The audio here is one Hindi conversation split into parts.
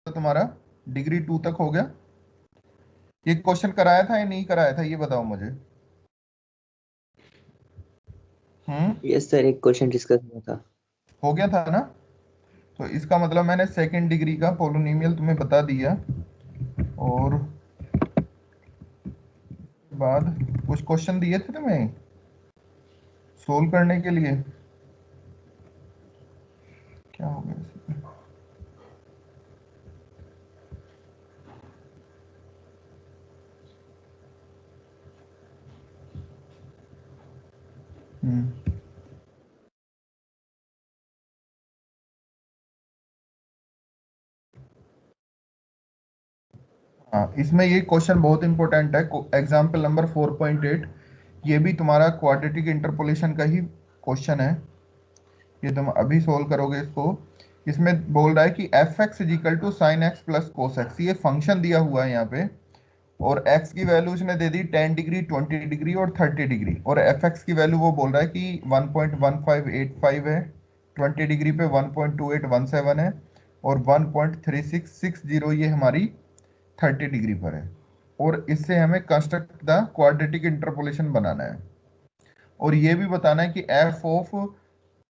तुम्हारा डिग्री 2 तक हो गया। ये क्वेश्चन कराया था या नहीं कराया था, ये बताओ मुझे। यस सर, एक क्वेश्चन डिस्कस हुआ था। हो गया था ना। तो इसका मतलब मैंने सेकंड डिग्री का पोलिनोमियल तुम्हें बता दिया। और बाद कुछ क्वेश्चन दिए थे तुम्हें सोल्व करने के लिए। क्या हो गया इसमें? हम्म हाँ, इसमें ये क्वेश्चन बहुत इंपॉर्टेंट है। एग्जाम्पल नंबर 4.8, ये भी तुम्हारा क्वाड्रेटिक इंटरपोलेशन का ही क्वेश्चन है। ये तुम अभी सोल्व करोगे इसको। इसमें बोल रहा है कि F X is equal to sine X plus cos X, ये फंक्शन दिया हुआ है यहाँ पे। और x की वैल्यू उसने दे दी 10 डिग्री, 20 डिग्री और 30 डिग्री। और एफ एक्स की वैल्यू वो बोल रहा है कि 1.1585 है, 20 डिग्री पे 1.2817 है, और 1.3660 ये हमारी 30 डिग्री पर है। और इससे हमें कंस्ट्रक्ट द क्वाड्रेटिक इंटरपोलेशन बनाना है। और ये भी बताना है कि एफ ऑफ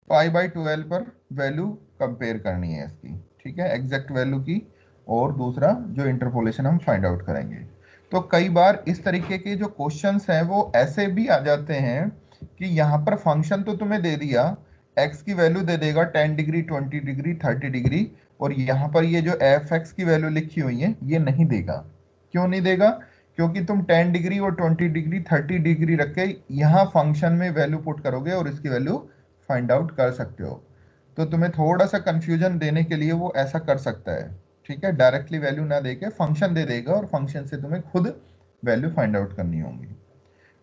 पाई/12 पर वैल्यू कंपेयर करनी है इसकी, ठीक है, एग्जैक्ट वैल्यू की। और दूसरा जो इंटरपोलेशन हम फाइंड आउट करेंगे। तो कई बार इस तरीके के जो क्वेश्चंस हैं वो ऐसे भी आ जाते हैं कि यहाँ पर फंक्शन तो तुम्हें दे दिया, एक्स की वैल्यू दे देगा 10 डिग्री, 20 डिग्री, 30 डिग्री, और यहाँ पर ये जो एफ एक्स की वैल्यू लिखी हुई है ये नहीं देगा। क्यों नहीं देगा? क्योंकि तुम 10 डिग्री और 20 डिग्री, 30 डिग्री रख के यहाँ फंक्शन में वैल्यू पुट करोगे और इसकी वैल्यू फाइंड आउट कर सकते हो। तो तुम्हें थोड़ा सा कंफ्यूजन देने के लिए वो ऐसा कर सकता है, ठीक है, डायरेक्टली वैल्यू ना देके फंक्शन दे देगा और फंक्शन से तुम्हें खुद वैल्यू फाइंड आउट करनी होगी।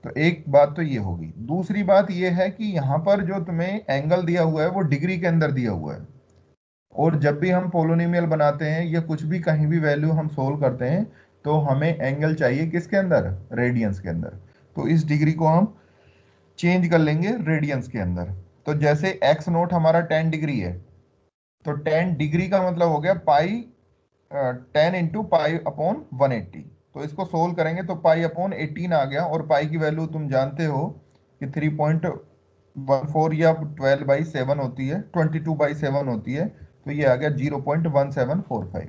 तो एक बात तो ये होगी। दूसरी बात ये है कि यहाँ पर जो तुम्हें एंगल दिया हुआ है वो डिग्री के अंदर दिया हुआ है। और जब भी हम पोलोनिमियल बनाते हैं या कुछ भी कहीं भी वैल्यू हम सोल्व करते हैं तो हमें एंगल चाहिए किसके अंदर, रेडियंस के अंदर। तो इस डिग्री को हम चेंज कर लेंगे रेडियंस के अंदर। तो जैसे एक्स नोट हमारा 10 डिग्री है, तो 10 डिग्री का मतलब हो गया पाई, 10 इंटू पाई अपॉन 180। तो इसको सोल्व करेंगे तो पाई अपॉन 18 आ गया। और पाई की वैल्यू तुम जानते हो कि 3.14 या 12/7 होती है, 22/7 होती है। तो ये आ गया 0.1745।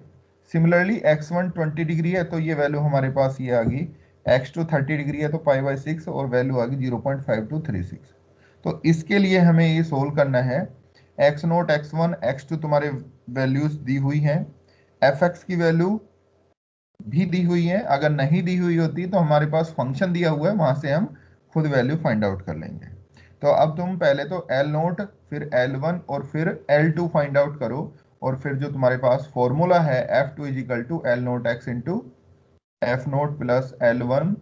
सिमिलरली एक्स वन 20 डिग्री है तो ये वैल्यू हमारे पास ये आ गई। एक्स टू 30 डिग्री है तो पाई/6 और वैल्यू आ गई 0.5236। तो इसके लिए हमें ये सोल्व करना है। X naught, x one, x two तुम्हारे वैल्यूज दी हुई हैं। एफ एक्स की वैल्यू भी दी हुई है। अगर नहीं दी हुई होती तो हमारे पास फंक्शन दिया हुआ है, वहां से हम खुद वैल्यू फाइंड आउट कर लेंगे। तो अब तुम पहले तो एल नोट, फिर एल वन और फिर एल टू फाइंड आउट करो। और फिर जो तुम्हारे पास फॉर्मूला है F two is equal to L naught X into F naught plus L one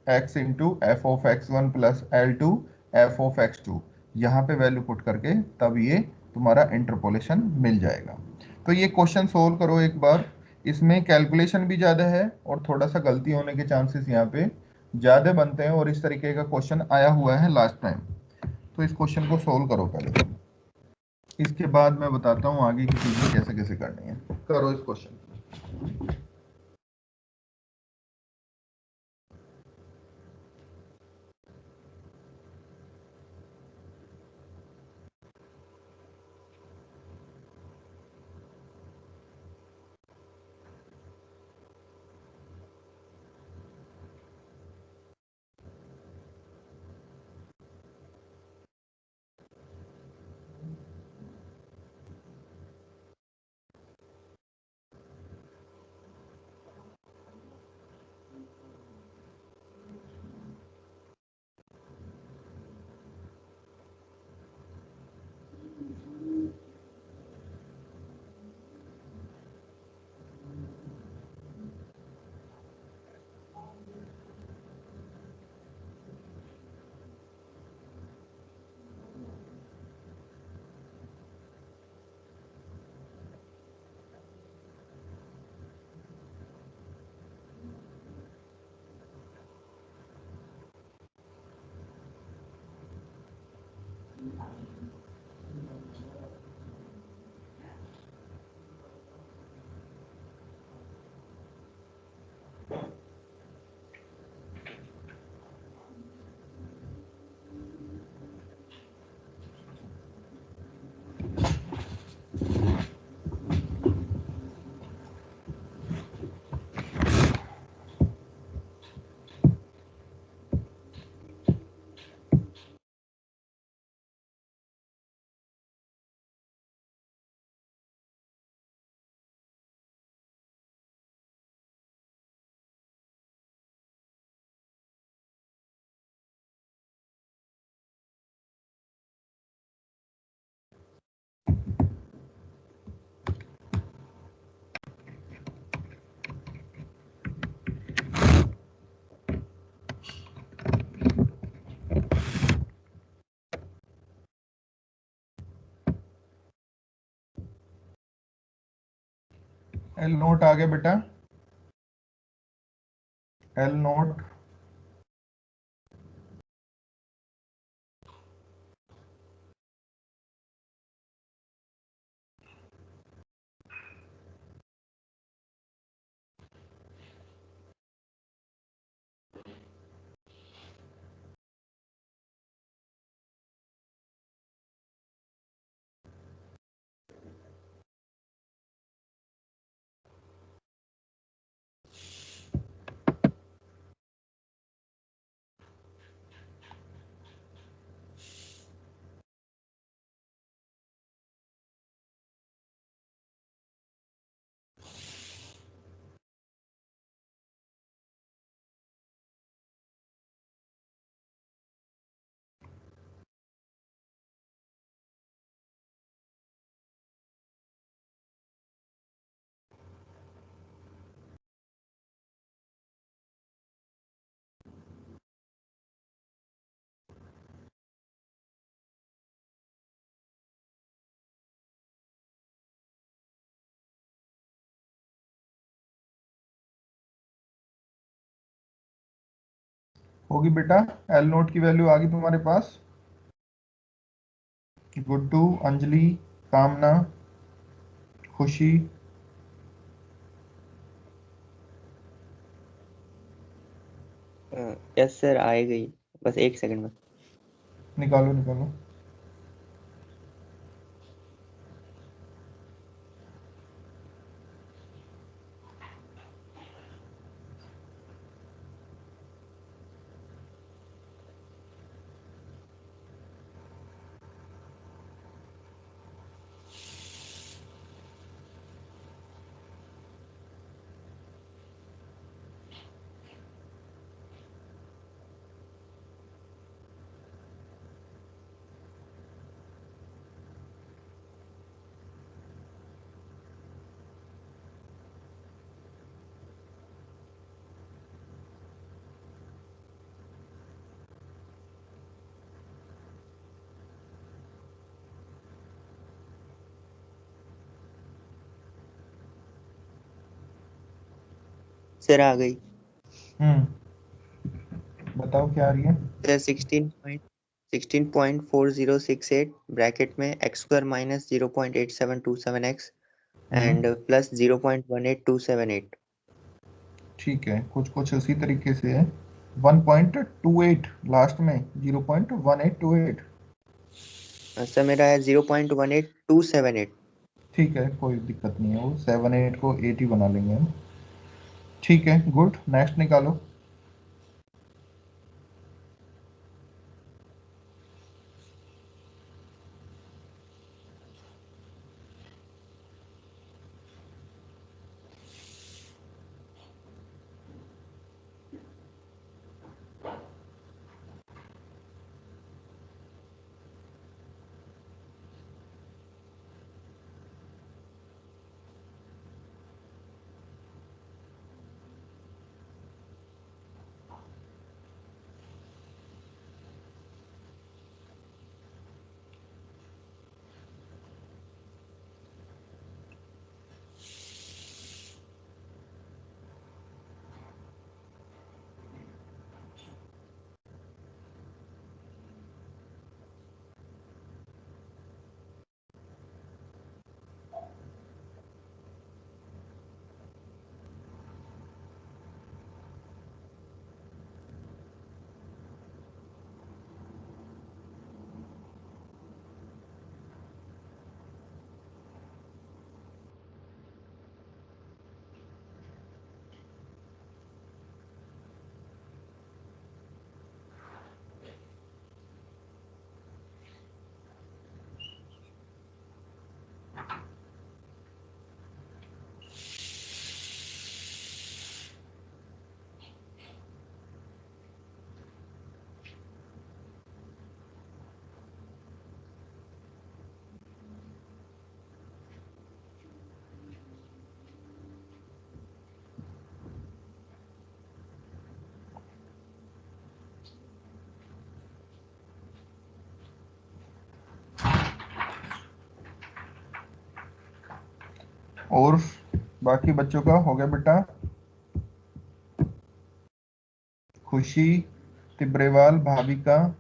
X into F of X one plus L two F of X two, यहाँ पे वैल्यू पुट करके तब ये तुम्हारा इंटरपोलेशन मिल जाएगा। तो ये क्वेश्चन सोल्व करो एक बार। इसमें कैलकुलेशन भी ज़्यादा है और थोड़ा सा गलती होने के चांसेस यहाँ पे ज़्यादा बनते हैं। और इस तरीके का क्वेश्चन आया हुआ है लास्ट टाइम। तो इस क्वेश्चन को सोल्व करो पहले, इसके बाद मैं बताता हूँ आगे की चीज़ें कैसे कैसे करनी है। करो इस क्वेश्चन। एल नोट आ गया बेटा, एल नोट। होगी बेटा, एल नोट की वैल्यू आ गई तुम्हारे पास। गुड्डू, अंजलि, कामना, खुशी। यस सर, आ गई, बस 1 सेकंड में। निकालो निकालो। सर आ गई। बताओ क्या आ रही है। सर 16.4068 ब्रैकेट में x² minus 0.8727x and plus 0.18278। ठीक है, कुछ कुछ उसी तरीके से है। 1.28 लास्ट में, 0.1828। सर मेरा है 0.18278। ठीक है, कोई दिक्कत नहीं है, वो 78 को 80 बना लेंगे हम। ठीक है, गुड। नेक्स्ट निकालो। और बाकी बच्चों का हो गया बेटा? खुशी तिब्रेवाल, भाविका,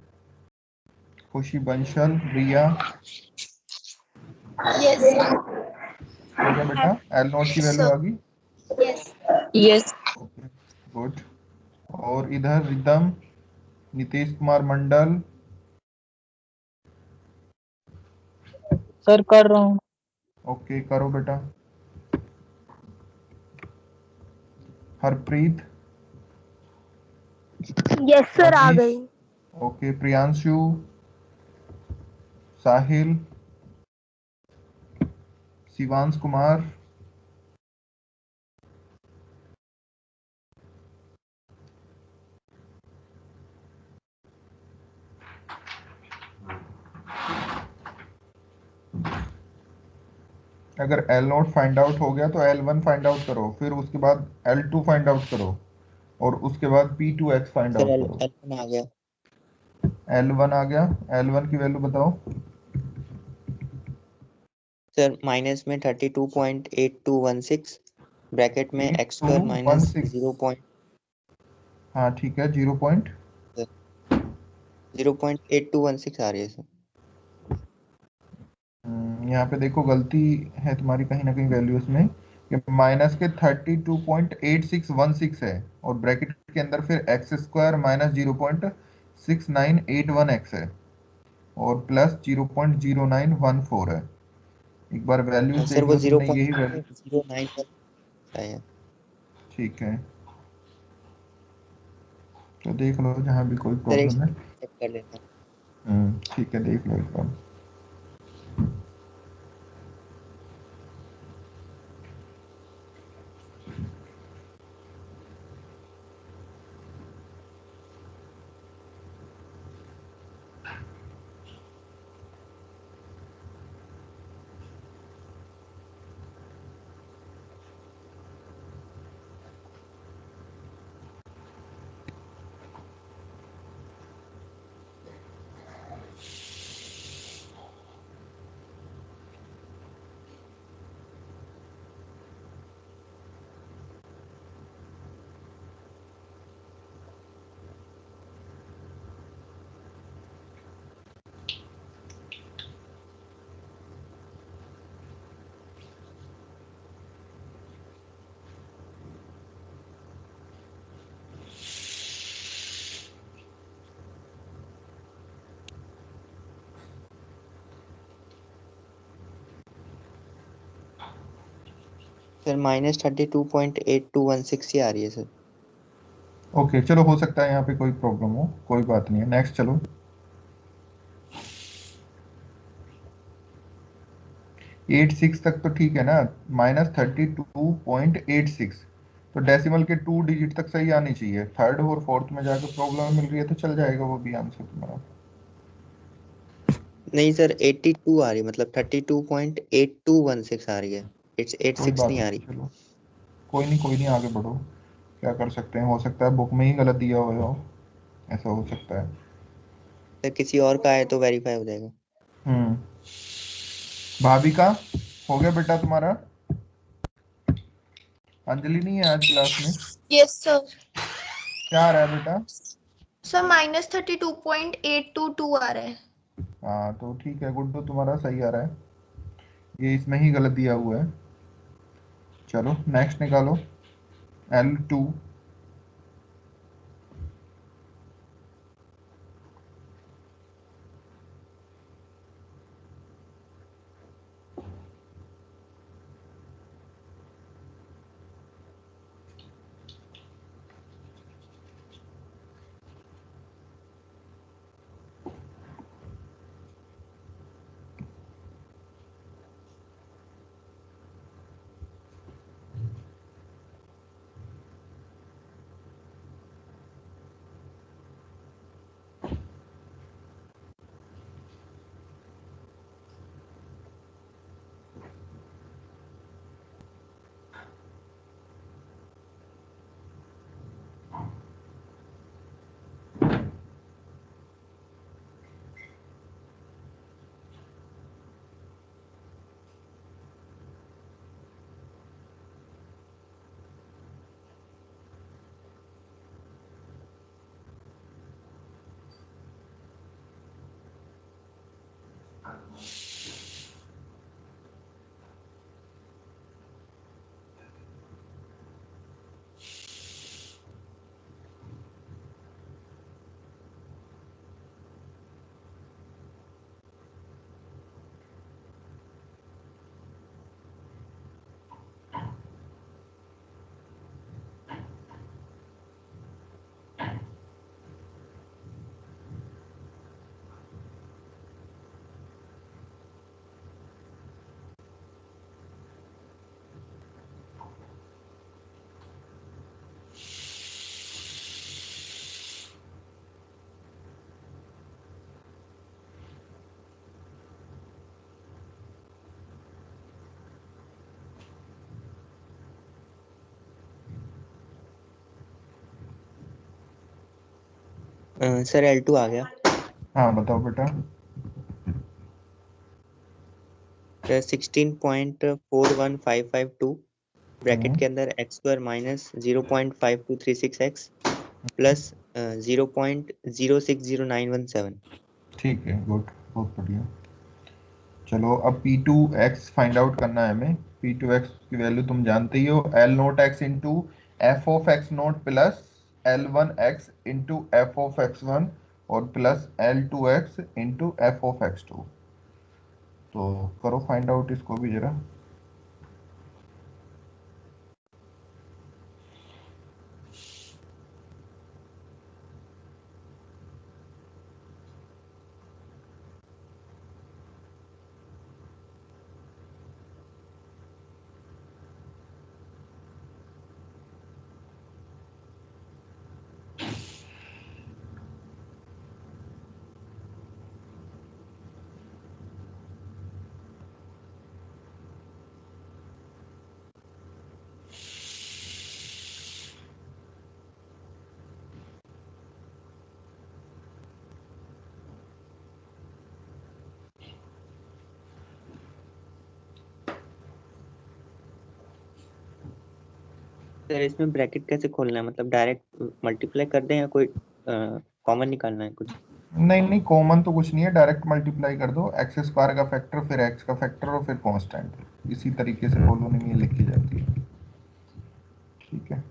खुशी बंसल, रिया, यस हो गया बेटा? एल नोट की वैल्यू आ गई? Yes yes okay good. और इधर रिदम, नीतीश कुमार मंडल, सर कर रहा हूँ। ओके करो बेटा। हरप्रीत, यस सर आ मनीष, गई। ओके प्रियांशु, साहिल, शिवांश कुमार, अगर एल नोट फाइंड आउट हो गया तो एल वन फाइंड आउट करो, फिर उसके बाद एल टू फाइंड आउट करो, और उसके बाद P two X find sir out करो। L1 आ गया। एल वन आ गया, एल वन की वैल्यू बताओ। सर माइनस में 32.8216 ब्रैकेट में x स्क्वायर माइनस 8216, 0. हाँ ठीक है, 0.8216 आ रही है सर। यहाँ पे देखो गलती है तुम्हारी कहीं ना कहीं वैल्यूज में, कि माइनस के 32.8616 है, और ब्रैकेट के अंदर फिर एक्स स्क्वायर माइनस 0.6981 है, और प्लस 0.0914 है। एक बार वैल्यूज सर देख वो लो, तुमने यही वैल्यू। 0.091 है। ठीक है, तो देख लो जहाँ भी कोई सर एक प्रॉब्लम है। चेक कर लेता हूँ। ठीक है, देख लो एक बार। सर माइनस 32.8216 ही आ रही है सर। ओके चलो, हो सकता है यहाँ पे कोई प्रॉब्लम हो, कोई बात नहीं है, नेक्स्ट चलो। 86 तक तो ठीक है ना, -32.86, तो डेसिमल के 2 डिजिट तक सही आनी चाहिए। थर्ड और फोर्थ में जाकर प्रॉब्लम मिल रही है तो चल जाएगा वो भी आंसर तुम्हारा। नहीं सर 82 आ रही है, मतलब 32.8216 आ रही है। इट्स कोई 86 बात नहीं आ नहीं, रही। चलो कोई नहीं, आगे बढ़ो। क्या कर सकते हैं, हो सकता है बुक में ही गलत दिया हुआ हो, ऐसा हो सकता है। सर किसी और का है तो वेरीफाई हो जाएगा। हम्म भाविका, हो गया बेटा तुम्हारा? अंजलि नहीं है आज क्लास में? Yes sir. क्या आ रहा है बेटा? सर -32.822 आ रहा है। हाँ तो ठीक है, गुड्डू तुम्हारा सही आ रहा है, ये इसमें ही गलत दिया हुआ है। चलो नेक्स्ट निकालो, L2। सर L2 आ गया। हाँ बताओ बेटा। सर 16.41552 ब्रैकेट के हम्म, अंदर x square minus 0.5236x plus 0.060917। ठीक है, गुड, बहुत बढ़िया। चलो अब P2x फाइंड आउट करना है हमें। P2x की वैल्यू तुम जानते ही हो, L note X into F of X note plus L1x into F of x1 और plus L2x into F of x2। तो करो फाइंड आउट इसको भी जरा। सर इसमें ब्रैकेट कैसे खोलना है, मतलब डायरेक्ट मल्टीप्लाई कर दें या कोई कॉमन निकालना है कुछ? नहीं नहीं, कॉमन तो कुछ नहीं है, डायरेक्ट मल्टीप्लाई कर दो। एक्स स्क्वायर का फैक्टर फिर एक्स का फैक्टर और फिर कांस्टेंट। इसी तरीके से कॉलोनी में लिखी जाती है। ठीक है।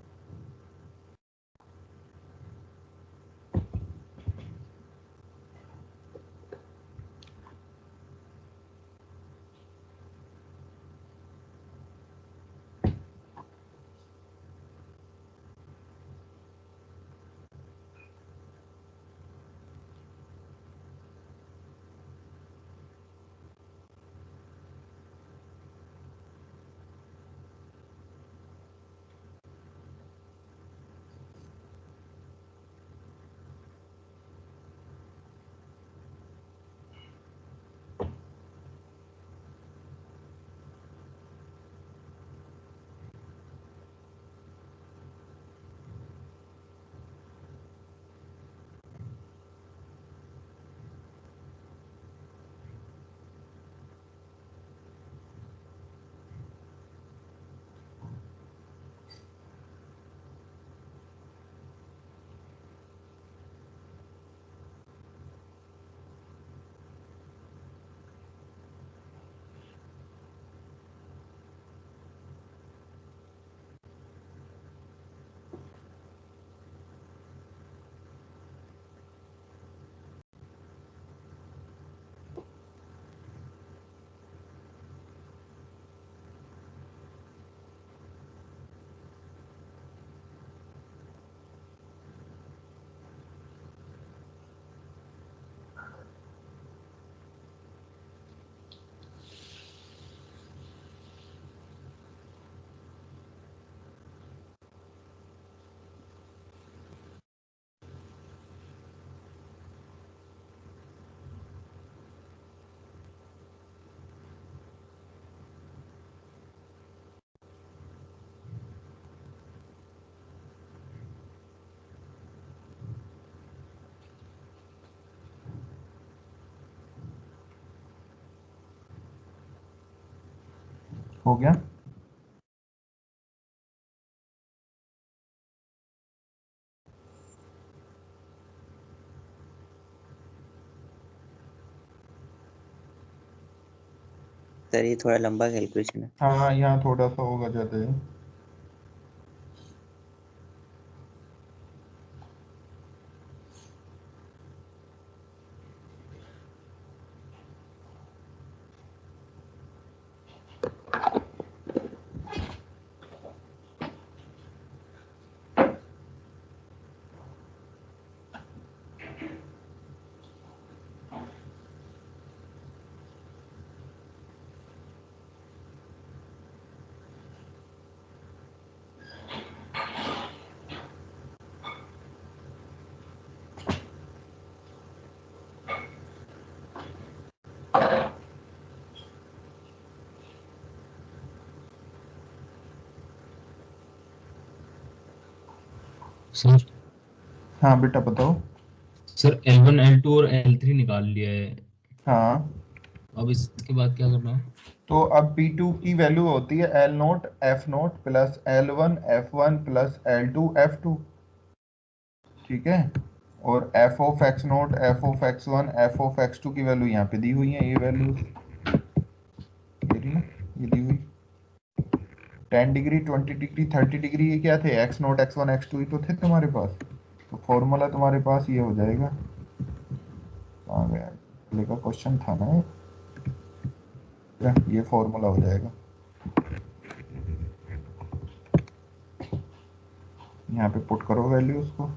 हो गया। सर ये थोड़ा लंबा कैलकुलेशन है। हाँ यहाँ थोड़ा सा होगा ज्यादा है। सर हाँ बेटा बताओ। सर L1 L2 और L3 निकाल लिया है, हाँ, अब इसके बाद क्या करना है? तो अब P2 की वैल्यू होती है L naught F naught plus L1 F1 plus L2 F2, ठीक है। और F of X naught F of X one F of X two की वैल्यू यहाँ पे दी हुई है, ये वैल्यू ये रही ना, ये दी हुई 10 डिग्री 20 डिग्री 30 डिग्री, ये क्या थे, x naught x one x two ही तो थे तुम्हारे पास। तो फॉर्मूला तुम्हारे पास ये हो जाएगा, कहाँ गया, पहले का क्वेश्चन था ना ये फॉर्मूला हो जाएगा, यहाँ पे पुट करो वैल्यू उसको।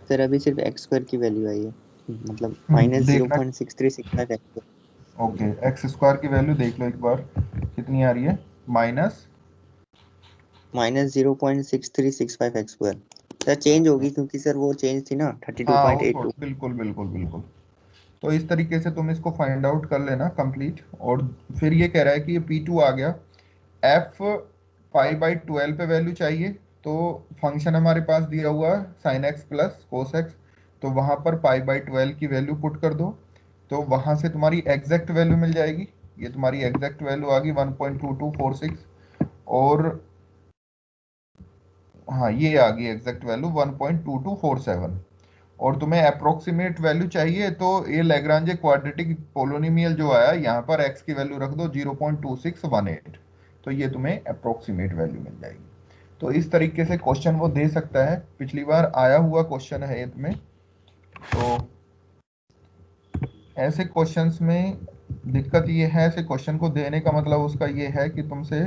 सर अभी सिर्फ एक्स स्क्वायर की वैल्यू आई है, मतलब माइनस देखना, 0.6365 एक्स। ओके एक्स स्क्वायर की वैल्यू देख लो एक बार कितनी आ रही है, minus minus 0.6365 x square. Sir change होगी क्योंकि सर वो चेंज थी ना हाँ वो 32.82। बिल्कुल बिल्कुल बिल्कुल। तो इस तरीके से तुम इसको फाइंड आउट कर लेना कंप्लीट। और फिर ये कह रहा है कि ये P2 आ गया, एफ पाई बाई 12 पे वैल्यू चाहिए, तो फंक्शन हमारे पास दिया हुआ है sign X plus cos x, तो वहां पर पाई बाई 12 की वैल्यू पुट कर दो, तो वहां से तुम्हारी एग्जैक्ट वैल्यू मिल जाएगी। ये तुम्हारी एग्जैक्ट वैल्यू आ गई 1.2246, और हाँ ये आ गई एग्जैक्ट वैल्यू 1.2247। और तुम्हें अप्रोक्सीमेट वैल्यू चाहिए तो ये लैग्रांजे क्वाड्रेटिक पोलोनिमियल जो आया यहाँ पर x की वैल्यू रख दो 0.2618, तो ये तुम्हें अप्रोक्सीमेट वैल्यू मिल जाएगी। तो इस तरीके से क्वेश्चन वो दे सकता है, पिछली बार आया हुआ क्वेश्चन है इसमें। तो ऐसे क्वेश्चंस में दिक्कत ये है, ऐसे क्वेश्चन को देने का मतलब उसका ये है कि तुमसे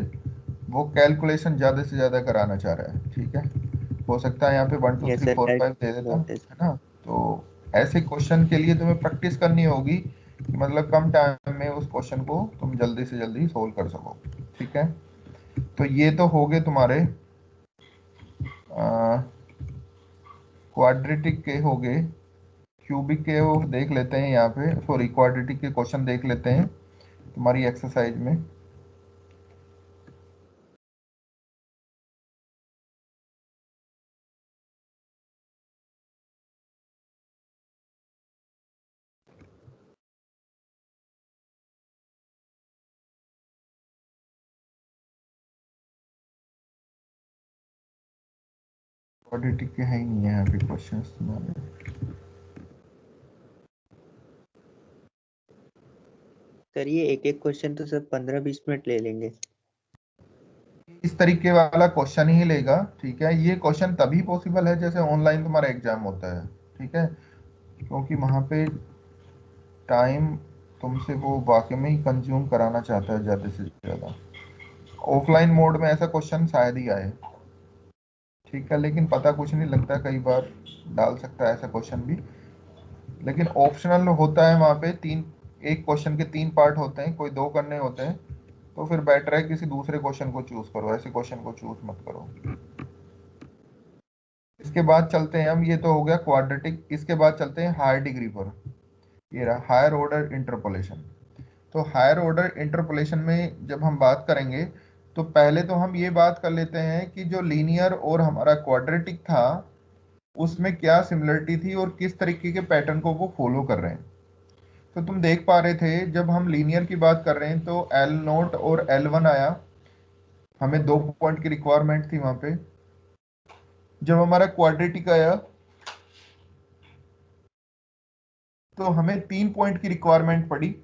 वो कैलकुलेशन ज़्यादा से ज़्यादा कराना चाह रहा है, ठीक है। हो सकता है यहाँ पे 1 2 यस 3 सर 4 5 दैट दे देता, व्हाट इज। है ना। तो ऐसे क्वेश्चन के लिए तुम्हें प्रैक्टिस करनी होगी कि मतलब कम टाइम में उस क्वेश्चन को तुम जल्दी से जल्दी सोल्व कर सको, ठीक है। तो ये तो हो गए तुम्हारे क्वाड्रेटिक के हो गए, क्यूबिक के वो देख लेते हैं यहाँ पे, सॉरी क्वाड्रेटिक के क्वेश्चन देख लेते हैं तुम्हारी एक्सरसाइज में। क्वाड्रेटिक के है ही नहीं है यहाँ पे क्वेश्चन तुम्हारे। सर ये एक एक क्वेश्चन तो सर 15-20 मिनट ले लेंगे। इस तरीके वाला क्वेश्चन ही लेगा, ठीक है। ये क्वेश्चन तभी पॉसिबल है जैसे ऑनलाइन तुम्हारा एग्जाम होता है, ठीक है, क्योंकि वहां पे टाइम तुमसे वो वाकई में ही कंज्यूम कराना चाहता है ज़्यादा से ज़्यादा। ऑफलाइन मोड में ऐसा क्वेश्चन शायद ही आए, ठीक है, लेकिन पता कुछ नहीं लगता, कई बार डाल सकता है ऐसा क्वेश्चन भी। लेकिन ऑप्शनल होता है वहाँ पे, तीन, एक क्वेश्चन के तीन पार्ट होते हैं, कोई दो करने होते हैं, तो फिर बेटर है किसी दूसरे क्वेश्चन को चूज करो, ऐसे क्वेश्चन को चूज मत करो। इसके बाद चलते हैं हम, ये तो हो गया क्वाड्रेटिक, इसके बाद चलते हैं हायर डिग्री पर। ये रहा हायर ऑर्डर इंटरपोलेशन। तो हायर ऑर्डर इंटरपोलेशन में जब हम बात करेंगे तो पहले तो हम ये बात कर लेते हैं कि जो लीनियर और हमारा क्वाड्रेटिक था उसमें क्या सिमिलरिटी थी और किस तरीके के पैटर्न को वो फॉलो कर रहे हैं। तो तुम देख पा रहे थे जब हम लीनियर की बात कर रहे हैं तो L0 और L1 आया, हमें 2 पॉइंट की रिक्वायरमेंट थी वहां पे। जब हमारा क्वाड्रेटिक आया तो हमें 3 पॉइंट की रिक्वायरमेंट पड़ी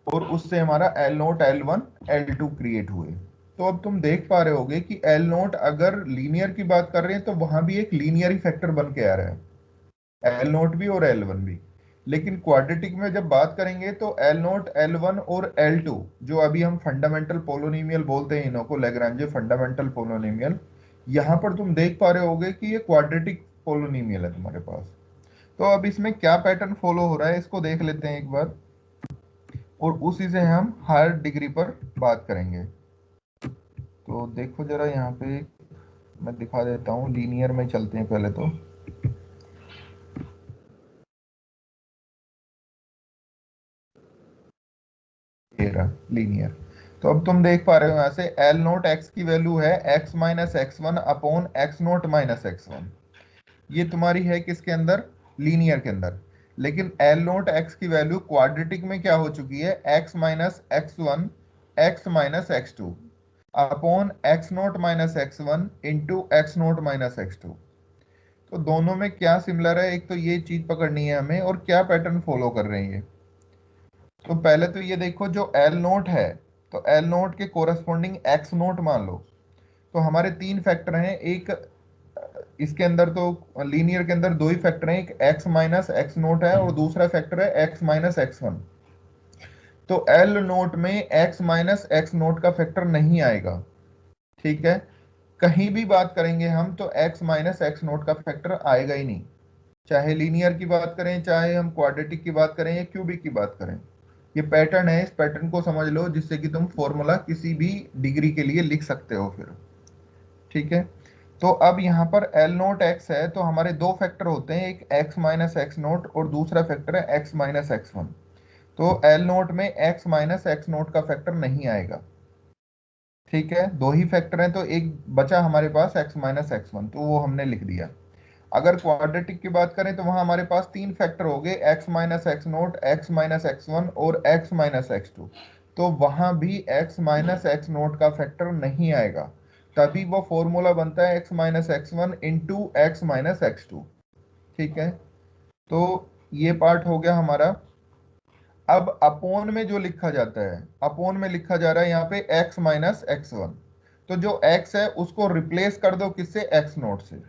और उससे हमारा L0 L1 L2 क्रिएट हुए। तो अब तुम देख पा रहे होगे कि L0 अगर लीनियर की बात कर रहे हैं तो वहां भी एक लीनियर ही फैक्टर बन के आ रहा है, L0 भी और L1 भी। लेकिन क्वाड्रेटिक में जब बात करेंगे तो L0 L1 और L2 जो अभी हम फंडामेंटल पोलोनिमियल बोलते हैं, इन्हों को लैग्रांजे फंडामेंटल पोलोनिमियल, यहां पर तुम देख पा रहे होगे कि ये क्वाड्रेटिक पोलोनिमियल है तुम्हारे पास। तो अब इसमें क्या पैटर्न फॉलो हो रहा है इसको देख लेते हैं एक बार, और उसी से हम हायर डिग्री पर बात करेंगे। तो देखो जरा यहाँ पे मैं दिखा देता हूँ, लीनियर में चलते हैं पहले तो। ये रहा लीनियर। तो अब तुम देख पा रहे हो यहाँ से L0 x की वैल्यू है x minus x1 upon x0 minus x1। ये तुम्हारी है किसके अंदर, लीनियर के अंदर। लेकिन L0 x की वैल्यू क्वाड्रेटिक में क्या हो चुकी है, x minus x1 x minus x2 upon x0 minus x1 into x0 minus x2। तो दोनों में क्या सिमिलर है, एक तो ये चीज पकड़नी है हमें, और क्या पैटर्न फॉलो कर रहे हैं ये। तो पहले तो ये देखो जो L0 है, तो L0 के कोरस्पॉन्डिंग x0 मान लो। तो हमारे 3 फैक्टर हैं, एक इसके अंदर तो लीनियर के अंदर 2 ही फैक्टर हैं, एक x माइनस x0 है और दूसरा फैक्टर है x माइनस x1। तो L0 में x माइनस x0 का फैक्टर नहीं आएगा, ठीक है। कहीं भी बात करेंगे हम तो x माइनस x0 का फैक्टर आएगा ही नहीं, चाहे लीनियर की बात करें, चाहे हम क्वाड्रेटिक की बात करें या क्यूबिक की बात करें। ये पैटर्न है, इस पैटर्न को समझ लो जिससे कि तुम फॉर्मूला किसी भी डिग्री के लिए लिख सकते हो फिर, ठीक है। तो अब यहाँ पर L0 x है तो हमारे 2 फैक्टर होते हैं, एक x माइनस x0 और दूसरा फैक्टर है x माइनस x1। तो L0 में x माइनस x0 का फैक्टर नहीं आएगा, ठीक है। 2 ही फैक्टर हैं तो एक बचा हमारे पास x माइनस x1, तो वो हमने लिख दिया। अगर क्वाड्रेटिक की बात करें तो वहां हमारे पास 3 फैक्टर हो गए, x minus x0 x minus x1 और x माइनस x2। तो वहां भी x माइनस x0 का फैक्टर नहीं आएगा, तभी वो फॉर्मूला बनता है x minus x1 into x minus x2, ठीक है। तो ये पार्ट हो गया हमारा। अब अपोन में जो लिखा जाता है, अपोन में लिखा जा रहा है यहाँ पे x माइनस x1। तो जो x है उसको रिप्लेस कर दो किससे, x0 से,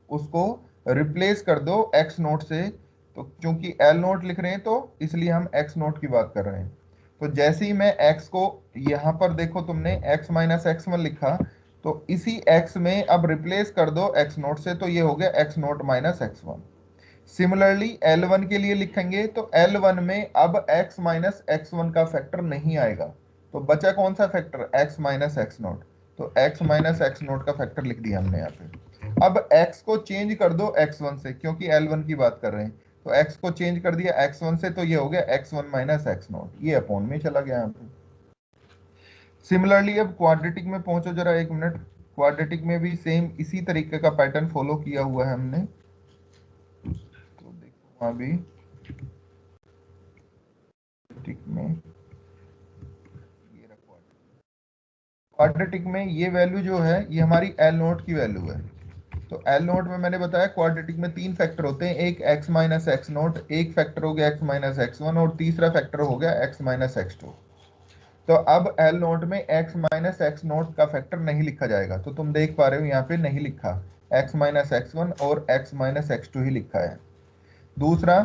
उसको रिप्लेस कर दो x0 से। तो क्योंकि L0 लिख रहे हैं तो इसलिए हम x0 की बात कर रहे हैं। तो जैसे ही मैं x को यहाँ पर देखो, तुमने x माइनस x1 लिखा, तो इसी x में अब रिप्लेस कर दो x0 से, तो ये हो गया x0 minus x1। Similarly L1 के लिए लिखेंगे तो L1 में अब x माइनस x1 का फैक्टर नहीं आएगा, तो बचा कौन सा फैक्टर, x माइनस x0। तो x माइनस x0 का फैक्टर लिख दिया हमने यहाँ पे। अब x को चेंज कर दो x1 से, क्योंकि L1 की बात कर रहे हैं, तो x को चेंज कर दिया x1 से, तो ये हो गया x1 माइनस x0, ये अपॉन में चला गया यहाँ पे। सिमिलरली अब क्वाड्रेटिक में पहुंचो जरा, एक मिनट। क्वाड्रेटिक में भी सेम इसी तरीके का पैटर्न फॉलो किया हुआ है हमने। तो देखो वहां भी में क्वाड्रेटिक में ये वैल्यू जो है ये हमारी L0 की वैल्यू है। तो L0 में मैंने बताया क्वाड्रेटिक में 3 फैक्टर होते हैं, एक x माइनस x0, एक फैक्टर हो गया x माइनस x1 और तीसरा फैक्टर हो गया x माइनस x2। तो अब L0 में x माइनस x0 का फैक्टर नहीं लिखा जाएगा, तो तुम देख पा रहे हो यहाँ पे नहीं लिखा, x माइनस x1 और x माइनस x2 ही लिखा है। दूसरा,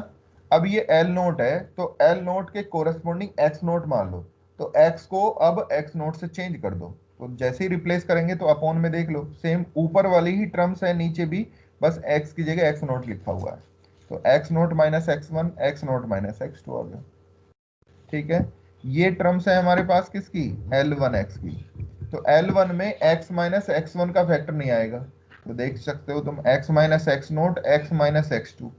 अब ये L0 है तो L0 के कोरस्पॉन्डिंग x0 मान लो, तो x को अब x0 से चेंज कर दो। तो जैसे ही रिप्लेस करेंगे तो अपॉन में देख लो, सेम ऊपर वाली ही टर्म्स है, नीचे भी बस x की जगह x0 लिखा हुआ है। तो x0 minus x1 x0 minus x2 आ गया, ठीक है। ये टर्म्स है हमारे पास किसकी, L1x की। तो L1 में x माइनस x1 का फैक्टर नहीं आएगा, तो देख सकते हो तुम x minus x0 x minus x2,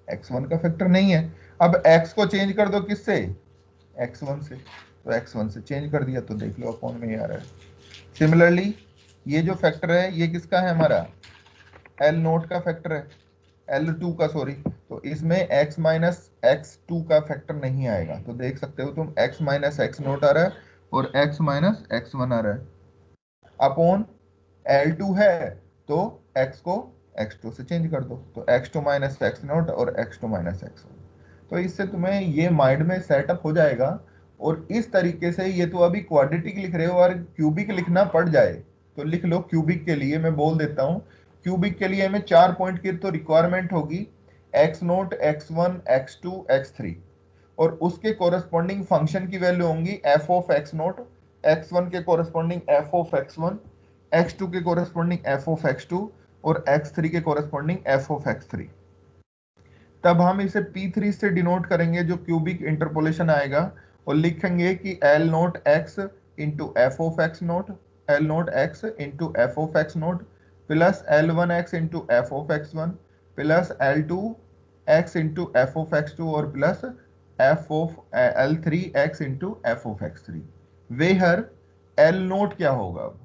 x1 का फैक्टर नहीं है। अब x को चेंज कर दो किससे, x1 से, तो x1 से चेंज कर दिया, तो देख लो अपॉन में ही आ रहा है। सिमिलरली ये जो फैक्टर है ये किसका है, हमारा L नोट का फैक्टर है, L2 का सॉरी, तो इसमें x माइनस x2 का फैक्टर नहीं आएगा। तो देख सकते हो तुम x माइनस x नोट आ रहा है और x माइनस x1 आ रहा है, अपॉन L2 है तो x को x2 से चेंज कर दो, तो x2 माइनस x नोट और x2 माइनस x1। तो इससे तुम्हें ये माइंड में सेटअप हो जाएगा। और इस तरीके से ये तो अभी क्वाड्रेटिक लिख रहे हो और क्यूबिक लिखना पड़ जाए तो लिख लो। क्यूबिक के लिए मैं बोल देता हूँ, क्यूबिक के लिए हमें 4 पॉइंट की तो रिक्वायरमेंट होगी, x naught, x1, x2, x3, और उसके कोरस्पॉन्डिंग फंक्शन की वैल्यू होंगी f of x naught, x1 के corresponding f of x1, x2 के कोरस्पॉन्डिंग f ऑफ x2 और x3 के कोरस्पॉन्डिंग f ऑफ x3। तब हम इसे P3 से डिनोट करेंगे जो क्यूबिक इंटरपोलेशन आएगा, और लिखेंगे कि L note x into F of X note, L note x into F of X note plus L1x into F of x1 plus L2x into F of x2 और plus F of L3x into F of x3। वेहर L note क्या होगा अब,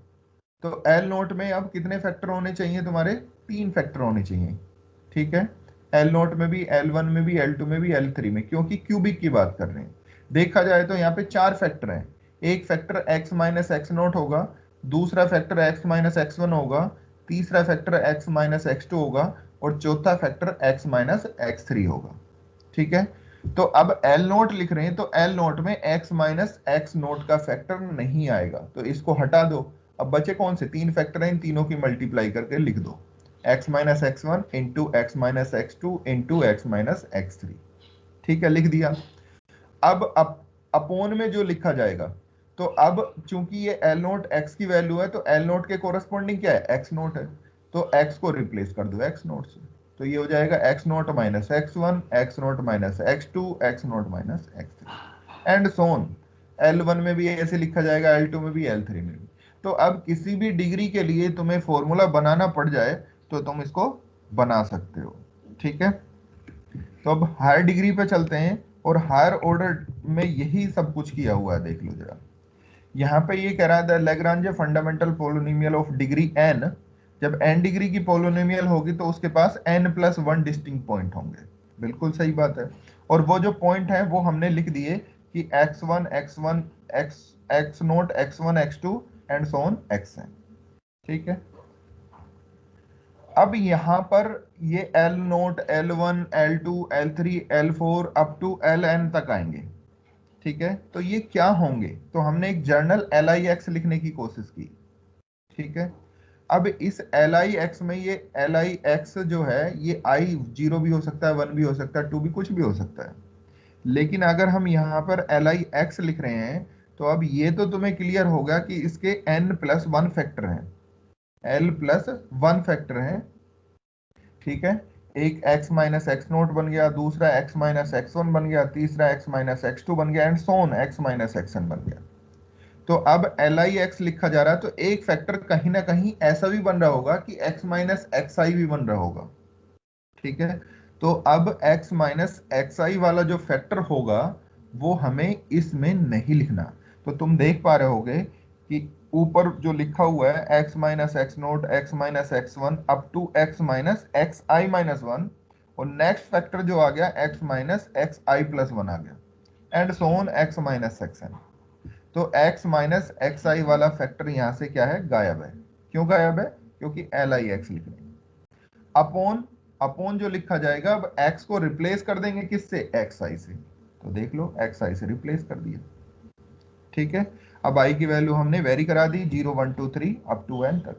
तो L नोट में अब कितने फैक्टर होने चाहिए तुम्हारे, 3 फैक्टर होने चाहिए, ठीक है। L नोट में भी, L1 में भी, L2 में भी, L3 में, क्योंकि क्यूबिक की बात कर रहे हैं। देखा जाए तो यहाँ पे 4 फैक्टर हैं, एक factor x minus X note होगा, दूसरा फैक्टर x माइनस x1 होगा, तीसरा फैक्टर x माइनस x2 होगा और चौथा फैक्टर x माइनस x3 होगा, ठीक है। तो अब L नोट लिख रहे हैं तो L नोट में x माइनस x नोट का फैक्टर नहीं आएगा, तो इसको हटा दो। अब बचे कौन से 3 फैक्टर हैं, इन तीनों की मल्टीप्लाई करके लिख दो, x minus x1 into x minus x2 into x minus x3, ठीक है, लिख दिया। अब अपोन में जो लिखा जाएगा, तो अब चूंकि ये L नोट x की वैल्यू है तो L नोट के कोरस्पॉन्डिंग क्या है, x नोट है, तो x को रिप्लेस कर दो x नोट से, तो ये हो जाएगा x note minus x1, x note minus x2, x note minus x3 and so on. L1 में भी ऐसे लिखा जाएगा, L2 में भी, L3 में भी। तो अब किसी भी डिग्री के लिए तुम्हें फॉर्मूला बनाना पड़ जाए तो तुम इसको बना सकते हो, ठीक है। तो अब हायर डिग्री पे चलते हैं और हायर ऑर्डर में यही सब कुछ किया हुआ है, देख लो जरा। यहाँ पे ये कह रहा है Lagrange fundamental polynomial of degree n, जब n डिग्री की पोलिनोमियल होगी तो उसके पास n+1 डिस्टिंक्ट पॉइंट होंगे, बिल्कुल सही बात है। और वो जो पॉइंट है वो हमने लिख दिए कि x1, x1, x naught, x1, x2 and so on xn, ठीक है। अब यहाँ पर ये L naught, L1, L2, L3, L4 up to Ln तक आएंगे, ठीक है। तो ये क्या होंगे, तो हमने एक जर्नल LIX लिखने की कोशिश की, ठीक है। अब इस LIX में ये LIX जो है ये I 0 भी हो सकता है, 1 भी हो सकता है, 2 भी, कुछ भी हो सकता है। लेकिन अगर हम यहाँ पर LIX लिख रहे हैं तो अब ये तो तुम्हें क्लियर होगा कि इसके n+1 फैक्टर हैं, L+1 फैक्टर हैं, ठीक है। एक x माइनस एक्स नोट बन गया, दूसरा x माइनस x1 बन गया, तीसरा x माइनस x2 बन गया and so on x minus xn बन गया। तो अब LIX लिखा जा रहा है तो एक फैक्टर कहीं ना कहीं ऐसा भी बन रहा होगा कि x माइनस xi भी बन रहा होगा, ठीक है। तो अब x माइनस xi वाला जो फैक्टर होगा वो हमें इसमें नहीं लिखना। तो तुम देख पा रहे होगे कि ऊपर जो लिखा हुआ है x minus X naught, x minus x1 up to x minus xi minus 1, और नेक्स्ट फैक्टर जो आ गया x माइनस xi+1 आ गया and so on x minus xn। तो x माइनस xi वाला फैक्टर यहाँ से क्या है, गायब है। क्यों गायब है, क्योंकि LIX लिख रहे हैं। अपॉन जो लिखा जाएगा, अब x को रिप्लेस कर देंगे किससे, xi से, तो देख लो xi से रिप्लेस कर दिया, ठीक है। अब i की वैल्यू हमने वेरी करा दी 0, 1, 2, 3 अप टू n तक,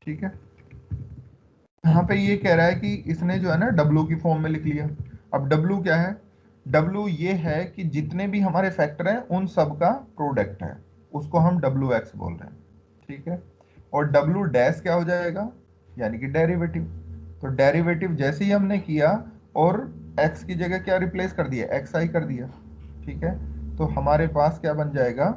ठीक है। यहाँ पे ये कह रहा है कि इसने जो है ना w की फॉर्म में लिख लिया। अब w क्या है, w ये है कि जितने भी हमारे फैक्टर हैं उन सब का प्रोडक्ट है, उसको हम wx बोल रहे हैं, ठीक है। और w डैश क्या हो जाएगा, यानी कि डेरिवेटिव। तो डेरिवेटिव जैसे ही हमने किया और x की जगह क्या रिप्लेस कर दिया, xi कर दिया, ठीक है। तो हमारे पास क्या बन जाएगा,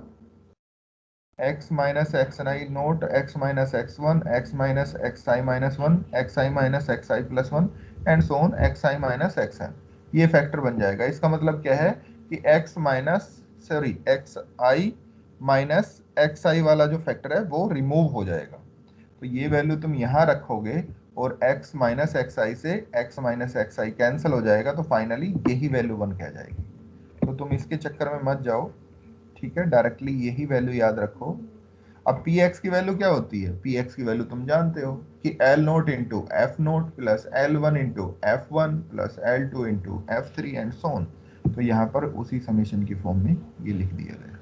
x minus xi note, x minus x1, x minus xi minus 1, xi minus xi+1 and so on xi minus xn। ये फैक्टर बन जाएगा। इसका मतलब क्या है कि x माइनस सॉरी एक्स आई माइनस एक्स आई वाला जो फैक्टर है वो रिमूव हो जाएगा। तो ये वैल्यू तुम यहाँ रखोगे और x माइनस एक्स आई से x minus x I cancel हो जाएगा, तो फाइनली यही वैल्यू 1 कह जाएगी। तो तुम इसके चक्कर में मत जाओ, ठीक है, डायरेक्टली यही वैल्यू याद रखो। अब px की वैल्यू क्या होती है? px की वैल्यू तुम जानते हो कि L note into F naught plus L1 into F1 plus L2 into F3 and so on. तो यहाँ पर उसी समेशन की फॉर्म में ये लिख दिया गया।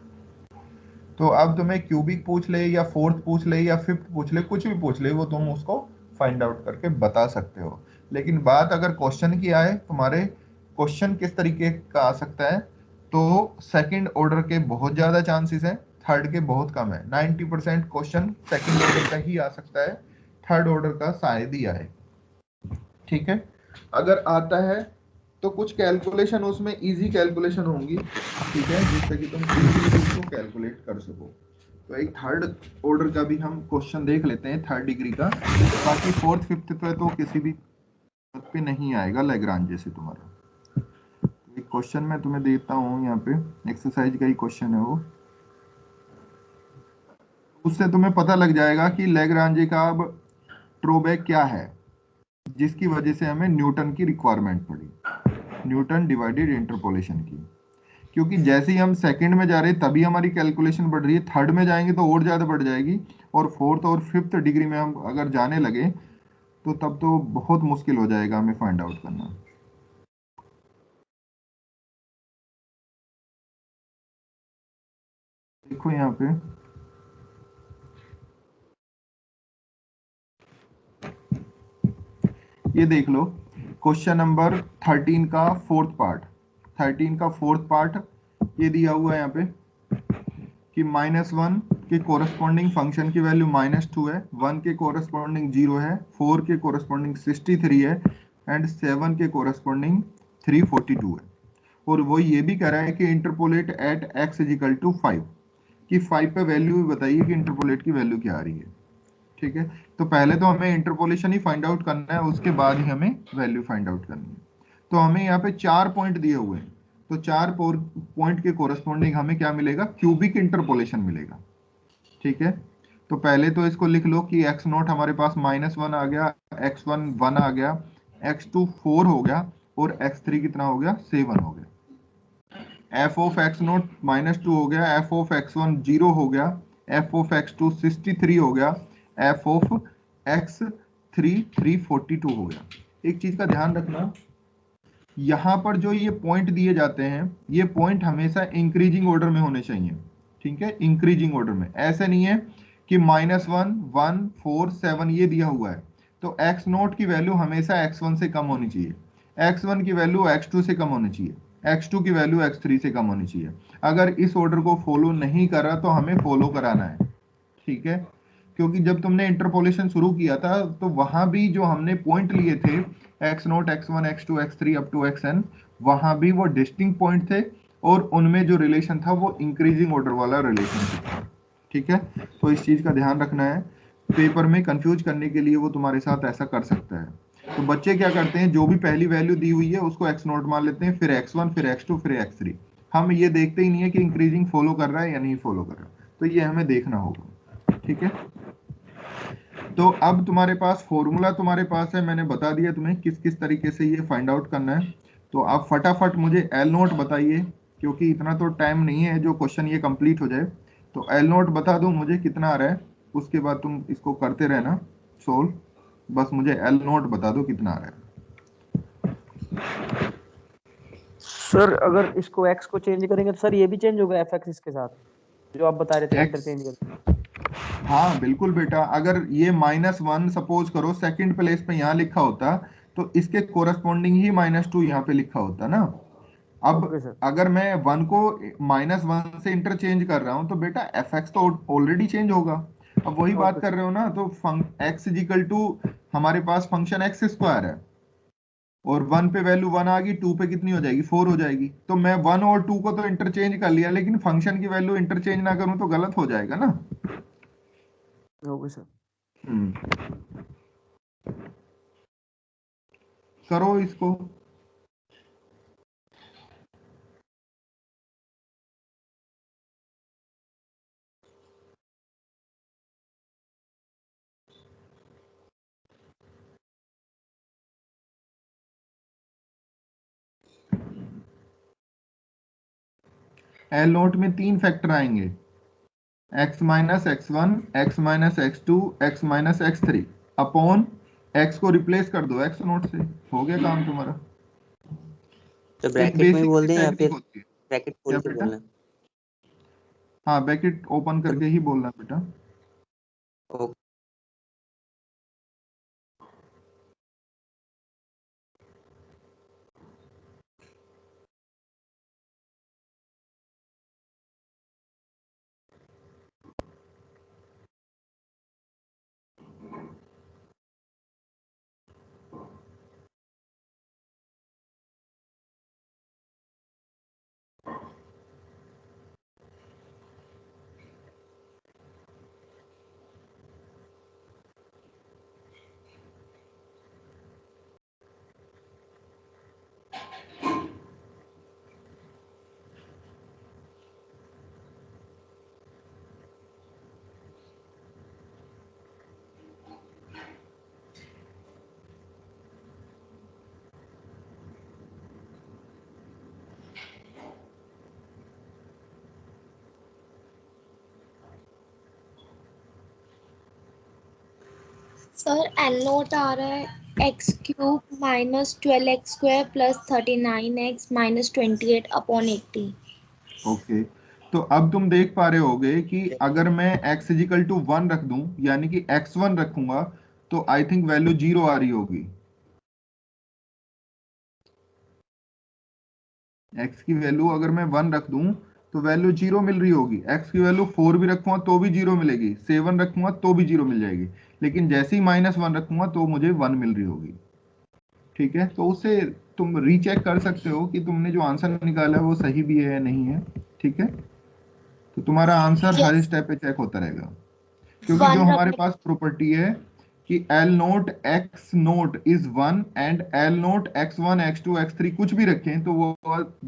तो अब तुम्हें क्यूबिक पूछ ले या फोर्थ पूछ ले या फिफ्थ पूछ ले, कुछ भी पूछ ले, वो तुम उसको फाइंड आउट करके बता सकते हो। लेकिन बात अगर क्वेश्चन की आए, तुम्हारे क्वेश्चन किस तरीके का आ सकता है, तो सेकंड ऑर्डर के बहुत ज्यादा चांसेस हैं, थर्ड के बहुत कम है। 90% क्वेश्चन सेकंड ऑर्डर का ही आ सकता है, थर्ड ऑर्डर का शायद ही आए, ठीक है। अगर आता है तो कुछ कैलकुलेशन उसमें इजी कैलकुलेशन होंगी, ठीक है, जिससे कि तुम इजीली उसको कैलकुलेट कर सको। तो एक थर्ड ऑर्डर का भी हम क्वेश्चन देख लेते हैं, थर्ड डिग्री का। बाकी फोर्थ फिफ्थ पे तो किसी भी पे नहीं आएगा लैग्रांज से तुम्हारा। एक क्वेश्चन मैं तुम्हें देता हूँ, यहाँ पे एक्सरसाइज का ही क्वेश्चन है वो, उससे तुम्हें पता लग जाएगा कि लैग्रांज का अब ड्रॉबैक क्या है, जिसकी वजह से हमें न्यूटन की रिक्वायरमेंट पड़ी, न्यूटन डिवाइडेड इंटरपोलेशन की। क्योंकि जैसे ही हम सेकंड में जा रहे हैं तभी हमारी कैलकुलेशन बढ़ रही है, थर्ड में जाएंगे तो और ज़्यादा बढ़ जाएगी, और फोर्थ और फिफ्थ डिग्री में हम अगर जाने लगे तो तब तो बहुत मुश्किल हो जाएगा हमें फाइंड आउट करना। देखो यहाँ पे ये देख लो, क्वेश्चन नंबर 13 का फोर्थ पार्ट, 13 का फोर्थ पार्ट ये दिया हुआ है यहाँ पे कि -1 के कोरस्पॉन्डिंग फंक्शन की वैल्यू -2 है, 1 के कोरस्पॉन्डिंग 0 है, 4 के कोरस्पॉन्डिंग 63 है एंड 7 के कोरस्पॉन्डिंग 342 है। और वो ये भी कह रहा है कि interpolate at x is equal to 5, कि 5 पे वैल्यू बताइए कि इंटरपोलेट की वैल्यू क्या आ रही है, ठीक है। तो पहले तो हमें इंटरपोलेशन ही फाइंड आउट करना है, उसके बाद ही हमें वैल्यू फाइंड आउट करनी है। तो हमें यहाँ पे 4 पॉइंट दिए हुए हैं, तो 4 पॉइंट के कोरस्पॉन्डिंग हमें क्या मिलेगा? क्यूबिक इंटरपोलेशन मिलेगा, ठीक है। तो पहले तो इसको लिख लो कि x नोट हमारे पास -1 आ गया, x1 1 आ गया, x2 4 हो गया और x3 कितना हो गया? 7 हो गया। f ऑफ x नोट -2 हो गया, f ऑफ x1 0 हो गया, f ऑफ x2 63 हो गया, f ऑफ x3 342 हो गया। एक चीज का ध्यान रखना, यहाँ पर जो ये पॉइंट दिए जाते हैं, ये पॉइंट हमेशा इंक्रीजिंग ऑर्डर में होने चाहिए, ठीक है, इंक्रीजिंग ऑर्डर में। ऐसे नहीं है कि -1 1 4 7 ये दिया हुआ है, तो x नोट की वैल्यू हमेशा x1 से कम होनी चाहिए, x1 की वैल्यू x2 से कम होनी चाहिए, x2 की वैल्यू x3 से कम होनी चाहिए। अगर इस ऑर्डर को फॉलो नहीं करा तो हमें फॉलो कराना है, ठीक है। क्योंकि जब तुमने इंटरपोलेशन शुरू किया था तो वहां भी जो हमने पॉइंट लिए थे x naught x1 x2 x3 up to xn, वहां भी वो डिस्टिंक्ट पॉइंट थे और उनमें जो रिलेशन था वो इंक्रीजिंग ऑर्डर वाला रिलेशनशिप था, ठीक है। तो इस चीज का ध्यान रखना है, पेपर में कंफ्यूज करने के लिए वो तुम्हारे साथ ऐसा कर सकता है। तो बच्चे क्या करते हैं, जो भी पहली वैल्यू दी हुई है उसको x नोट मान लेते हैं, फिर x1 फिर x2 फिर x3। हम ये देखते ही नहीं है कि इंक्रीजिंग फॉलो कर रहा है या नहीं फॉलो कर रहा है, तो ये हमें देखना होगा, ठीक है। तो अब तुम्हारे पास फॉर्मूला तुम्हारे पास है, मैंने बता दिया तुम्हें किस किस तरीके से ये फाइंड आउट करना है। तो आप फटाफट मुझे एल नोट बताइए, क्योंकि इतना तो टाइम नहीं है जो क्वेश्चन ये कंप्लीट हो जाए। तो एल नोट बता दो मुझे कितना आ रहा है, उसके बाद तुम इसको करते रहना सोल्व। बस मुझे एल नोट बता दो कितना आ रहा है। सर अगर इसको x को चेंज करेंगे तो सर ये भी चेंज होगा fx इसके साथ, जो आप बता रहे थे X, इंटरचेंज करके। हाँ बिल्कुल बेटा, अगर ये -1 सपोज करो सेकंड प्लेस पे यहाँ लिखा होता तो इसके कोरस्पॉन्डिंग ही -2 यहाँ पे लिखा होता ना। अब ओके सर। अगर मैं 1 को -1 से इंटरचेंज कर रहा हूं तो बेटा fx तो ऑलरेडी चेंज होगा। अब वही बात ओके कर सर। रहे हो ना, तो x इजिकल टू हमारे पास फंक्शन एक्स स्क्वायर है, और 1 पे वैल्यू 1 आ गई, 2 पे कितनी हो जाएगी? 4 हो जाएगी। तो मैं 1 और 2 को तो इंटरचेंज कर लिया, लेकिन फंक्शन की वैल्यू इंटरचेंज ना करूं तो गलत हो जाएगा ना। Okay sir. करो इसको। एल नोट में 3 फैक्टर आएंगे, x minus x1, x minus x2, x minus x3 upon x को रिप्लेस कर दो x नोट से, हो गया काम तुम्हारा। तो एक ब्रैकेट में बेसिक बोल दें या टेक्निक फिर होती है। ब्रैकेट क्या खोल के बेटा? बोलना? हाँ, ब्रैकेट ओपन करके ही बोलना बेटा। ओके। सर एल नोट आ रहा है x³ minus 12x² plus 39x minus 28 upon 80। Okay, तो अब तुम देख पा रहे होगे कि अगर मैं x इजिकल टू 1 रख दूं, यानी कि x1 रखूंगा, तो आई थिंक वैल्यू 0 आ रही होगी। x की वैल्यू अगर मैं 1 रख दूं तो वैल्यू 0 मिल रही होगी। x की वैल्यू 4 भी रखूंगा तो भी 0 मिलेगी, 7 रखूंगा तो भी 0 मिल जाएगी, लेकिन जैसे ही -1 रखूंगा तो मुझे 1 मिल रही होगी। ठीक है, तो उससे तुम रीचेक कर सकते हो कि तुमने जो आंसर निकाला है वो सही भी है या नहीं है। ठीक है, तो तुम्हारा आंसर हर यस स्टेप पे चेक होता रहेगा, क्योंकि जो 1 हमारे रखने। पास प्रॉपर्टी है कि L naught x note is 1 and L note x1 x2 x3 कुछ भी रखें तो वो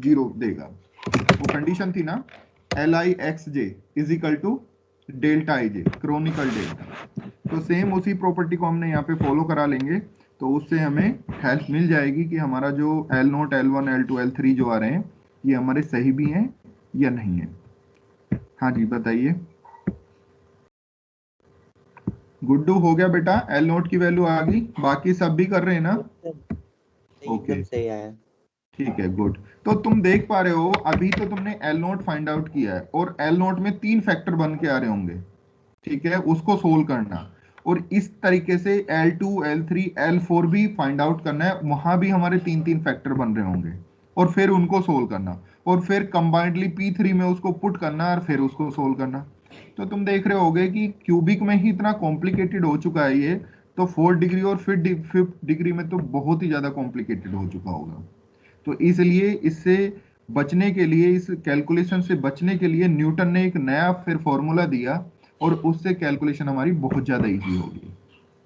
0 देगा। वो कंडीशन थी ना, L I X J is equal to delta I J, Kronecker delta. तो सेम उसी प्रॉपर्टी को हमने यहाँ पे फॉलो करा लेंगे, तो उससे हमें हेल्प मिल जाएगी कि हमारा जो L note L1 L2 L3 जो आ रहे हैं ये हमारे सही भी हैं या नहीं है। हाँ जी बताइए। गुड्डू हो गया बेटा, एल नोट की वैल्यू आ गई, बाकी सब भी कर रहे हैं ना? ओके एकदम सही आया। ठीक है, गुड। तो तुम देख पा रहे हो अभी तो तुमने एल नोट फाइंड आउट किया है और एल नोट में 3 फैक्टर बन के आ रहे होंगे। ठीक है, उसको सोल्व करना, और इस तरीके से L2 L3 L4 भी फाइंड आउट करना है, वहां भी हमारे 3 फैक्टर बन रहे होंगे, और फिर उनको सोल्व करना, और फिर कंबाइंडली P3 में उसको पुट करना और फिर उसको सोल्व करना। तो तुम देख रहे होगे कि क्यूबिक में ही इतना कॉम्प्लिकेटेड हो चुका है ये, तो 4th डिग्री और 5th डिग्री में तो बहुत ही ज्यादा कॉम्प्लिकेटेड हो चुका होगा। तो इसलिए इससे बचने के लिए, इस कैलकुलेशन से बचने के लिए न्यूटन ने एक नया फिर फॉर्मूला दिया, और उससे कैलकुलेशन हमारी बहुत ज़्यादा इजी होगी।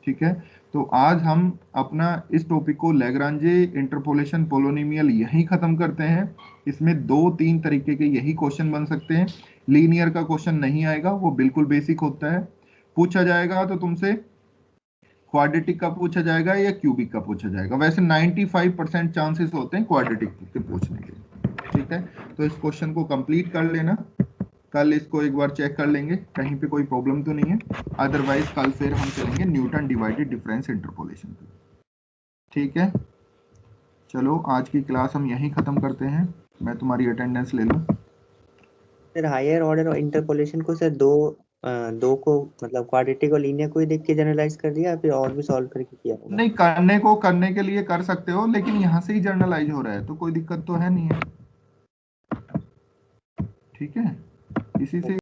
ठीक है, तो आज हम अपना इस टॉपिक को लैग्रांजे इंटरपोलेशन पोलोनिमियल यहीं ख़त्म करते हैं। इसमें 2-3 तरीके के यही क्वेश्चन बन सकते हैं। लीनियर का क्वेश्चन नहीं आएगा, वो बिल्कुल बेसिक होता है। पूछा जाएगा तो तुमसे क्वाड्रेटिक का पूछा जाएगा या क्यूबिक का पूछा जाएगा। वैसे 95% चांसेस होते हैं क्वाड्रेटिक के पूछने के। ठीक है, तो इस क्वेश्चन को कंप्लीट कर लेना, कल इसको एक बार चेक कर लेंगे कहीं पे कोई प्रॉब्लम तो नहीं है, अदरवाइज कल फिर हम चलेंगे न्यूटन डिवाइडेड डिफरेंस इंटरपोलेशन पे। ठीक है, चलो आज की क्लास हम यहीं खत्म करते हैं, मैं तुम्हारी अटेंडेंस ले लूं। सर हायर ऑर्डर और इंटरपोलेशन को सर दो को मतलब क्वाड्रेटिक और लीनियर को ही देख के जनरलाइज कर दिया या फिर और भी सॉल्व करके किया होगा? नहीं, करने के लिए कर सकते हो, लेकिन यहाँ से ही जर्नलाइज हो रहा है तो कोई दिक्कत तो है नहीं है। ठीक है, इसी से